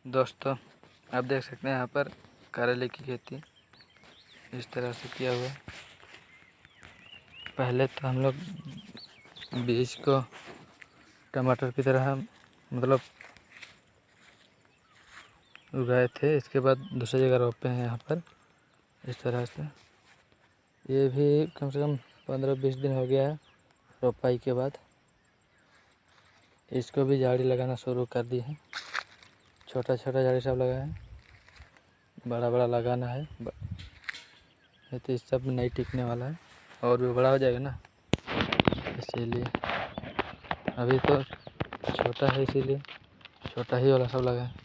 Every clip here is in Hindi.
दोस्तों आप देख सकते हैं यहाँ पर करेले की खेती इस तरह से किया हुआ है। पहले तो हम लोग बीज को टमाटर की तरह मतलब उगाए थे, इसके बाद दूसरी जगह रोपे हैं यहाँ पर इस तरह से। ये भी कम से कम 15-20 दिन हो गया है रोपाई के बाद। इसको भी झाड़ी लगाना शुरू कर दी है। छोटा छोटा झाड़ी सब लगा है, बड़ा बड़ा लगाना है। ये तो इस सब नहीं टिकने वाला है और भी बड़ा हो जाएगा ना, इसीलिए अभी तो छोटा है, इसीलिए छोटा ही वाला सब लगा है।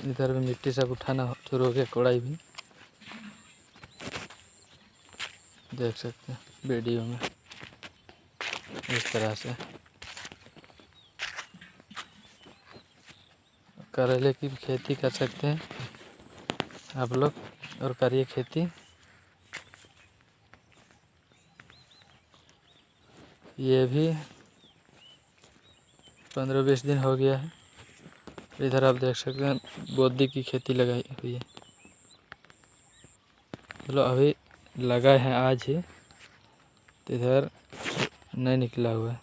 इधर भी मिट्टी सब उठाना शुरू हो गया, कोड़ाई भी देख सकते हैं वीडियो में। इस तरह से करेले की खेती कर सकते हैं आप लोग, और करिए खेती। ये भी 15-20 दिन हो गया है। इधर आप देख सकते हैं बोदी की खेती लगाई हुई है। चलो अभी लगाए हैं आज ही, तो इधर नहीं निकला हुआ है,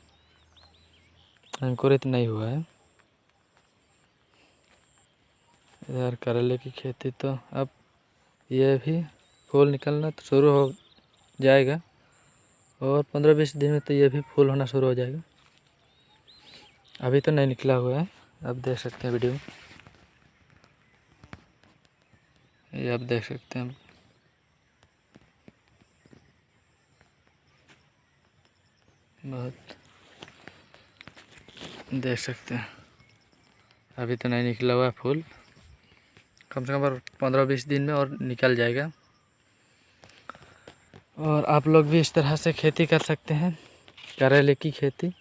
अंकुरित नहीं हुआ है। इधर करेले की खेती तो अब ये भी फूल निकलना तो शुरू हो जाएगा, और 15-20 दिन में तो ये भी फूल होना शुरू हो जाएगा। अभी तो नहीं निकला हुआ है, आप देख सकते हैं वीडियो में। ये आप देख सकते हैं, बहुत देख सकते हैं। अभी तो नहीं निकला हुआ है फूल, कम से कम 15-20 दिन में और निकल जाएगा। और आप लोग भी इस तरह से खेती कर सकते हैं, करेले की खेती।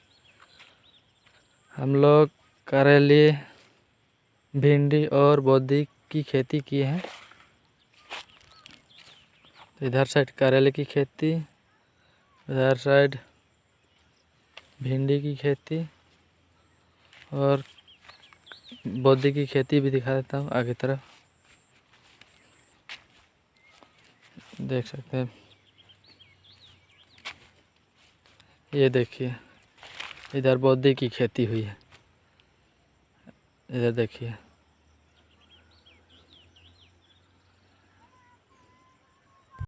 हम लोग करेले, भिंडी और बोदी की खेती किए हैं। इधर साइड करेले की खेती, इधर साइड भिंडी की खेती और बोदी की खेती भी दिखा देता हूँ आगे तरफ, देख सकते हैं। ये देखिए इधर बोदी की खेती हुई है, इधर देखिए।